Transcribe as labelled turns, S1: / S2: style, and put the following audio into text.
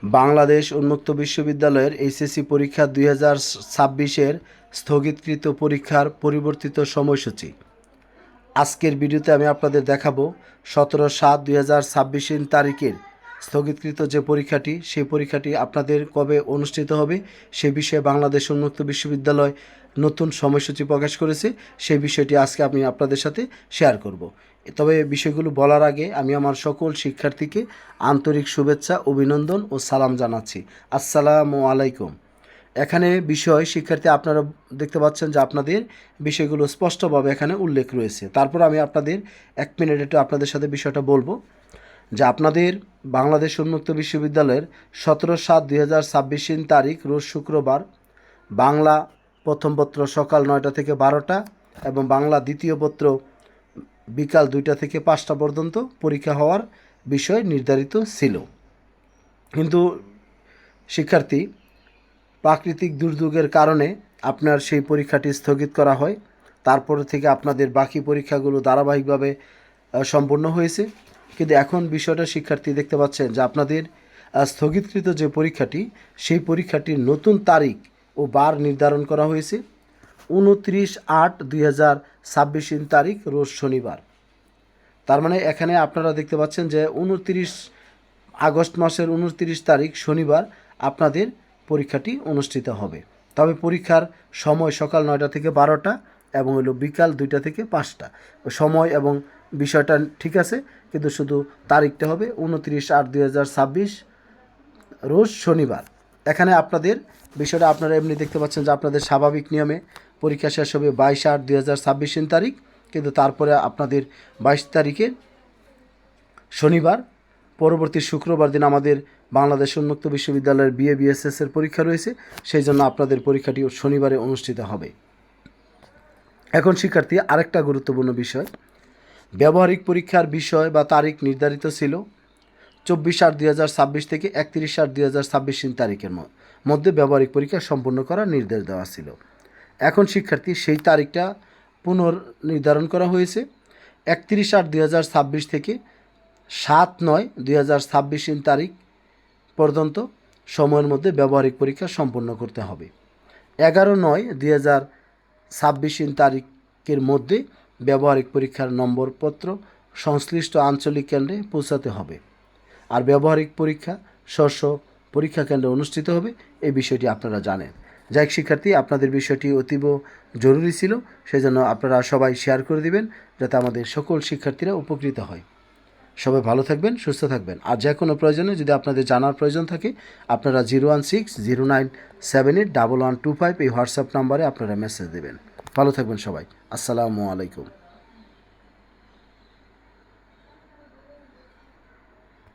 S1: বাংলাদেশ উন্মুক্ত বিশ্ববিদ্যালয়ের এইচএসসি পরীক্ষা 2026-এর স্থগিতকৃত পরীক্ষার পরিবর্তিত সময়সূচি। আজকের ভিডিওতে আমি আপনাদের দেখাবো 17/7/2026 তারিখের স্থগিতকৃত যে পরীক্ষাটি, সেই পরীক্ষাটি আপনাদের কবে অনুষ্ঠিত হবে সে বিষয়ে বাংলাদেশ উন্মুক্ত বিশ্ববিদ্যালয় নতুন সময়সূচি প্রকাশ করেছে। সেই বিষয়টি আজকে আমি আপনাদের সাথে শেয়ার করব। তবে বিষয়গুলো বলার আগে আমি আমার সকল শিক্ষার্থীকে আন্তরিক শুভেচ্ছা, অভিনন্দন ও সালাম জানাচ্ছি। আসসালামু আলাইকুম। এখানে বিষয় শিক্ষার্থী আপনারা দেখতে পাচ্ছেন যে আপনাদের বিষয়গুলো স্পষ্টভাবে এখানে উল্লেখ রয়েছে। তারপর আমি আপনাদের 1 মিনিট একটু আপনাদের সাথে বিষয়টা বলবো যে আপনাদের বাংলাদেশ উন্মুক্ত বিশ্ববিদ্যালয়ের 17/7/2026 তারিখ রোজ শুক্রবার বাংলা প্রথম পত্র সকাল 9টা থেকে 12টা এবং বাংলা দ্বিতীয় পত্র বিকাল 2টা থেকে 5টা পর্যন্ত পরীক্ষা হওয়ার বিষয় নির্ধারিত ছিল। কিন্তু শিক্ষার্থী, প্রাকৃতিক দুর্যোগের কারণে আপনার সেই পরীক্ষাটি স্থগিত করা হয়। তারপরে থেকে আপনাদের বাকি পরীক্ষাগুলো ধারাবাহিকভাবে সম্পন্ন হয়েছে। কিন্তু এখন বিষয়টা শিক্ষার্থী দেখতে পাচ্ছেন যে আপনাদের স্থগিতকৃত যে পরীক্ষাটি, সেই পরীক্ষাটির নতুন তারিখ ও বার নির্ধারণ করা হয়েছে 29/8/2026 তারিখ রোজ শনিবার। তার মানে এখানে আপনারা দেখতে পাচ্ছেন যে 29 আগস্ট মাসের 29 তারিখ শনিবার আপনাদের পরীক্ষাটি অনুষ্ঠিত হবে। তবে পরীক্ষার সময় সকাল 9টা থেকে 12টা এবং হলো বিকাল 2টা থেকে 5টা। সময় এবং বিষয়টা ঠিক আছে, কিন্তু শুধু তারিখটা হবে 29/8/2026 রোজ শনিবার। এখানে আপনাদের বিষয়টা আপনারা এমনি দেখতে পাচ্ছেন যে আপনাদের স্বাভাবিক নিয়মে পরীক্ষা শেষ হবে 22/8/2026 তারিখ, কিন্তু তারপরে আপনাদের 22 তারিখে শনিবার পরবর্তী শুক্রবার দিন আমাদের বাংলাদেশ উন্মুক্ত বিশ্ববিদ্যালয়ের BA-BSS-এর পরীক্ষা রয়েছে। সেই জন্য আপনাদের পরীক্ষাটি শনিবারে অনুষ্ঠিত হবে। এখন শিক্ষার্থী, আরেকটা গুরুত্বপূর্ণ বিষয়, ব্যবহারিক পরীক্ষার বিষয় বা তারিখ নির্ধারিত ছিল 24/8/2026 থেকে 31/8/2026 তারিখের মধ্যে ব্যবহারিক পরীক্ষা সম্পন্ন করার নির্দেশ দেওয়া ছিল। এখন শিক্ষার্থী, সেই তারিখটা পুনর্নির্ধারণ করা হয়েছে 31/8/2026 থেকে 7/9/2026 তারিখ পর্যন্ত সময়ের মধ্যে ব্যবহারিক পরীক্ষা সম্পন্ন করতে হবে। 11/9/2026 তারিখের মধ্যে ব্যবহারিক পরীক্ষার নম্বরপত্র সংশ্লিষ্ট আঞ্চলিক কেন্দ্রে পৌঁছাতে হবে। আর ব্যবহারিক পরীক্ষা স্ব পরীক্ষা কেন্দ্রে অনুষ্ঠিত হবে, এই বিষয়টি আপনারা জানেন। যাই হোক শিক্ষার্থী, আপনাদের বিষয়টি অতীব জরুরি ছিল, সেই জন্য আপনারা সবাই শেয়ার করে দিবেন যাতে আমাদের সকল শিক্ষার্থীরা উপকৃত হয়। সবাই ভালো থাকবেন, সুস্থ থাকবেন। আর যে কোনো প্রয়োজনে যদি আপনাদের জানার প্রয়োজন থাকে, আপনারা 01609781125 এই হোয়াটসঅ্যাপ নাম্বারে আপনারা মেসেজ দেবেন। ভালো থাকবেন সবাই। আসসালামু আলাইকুম।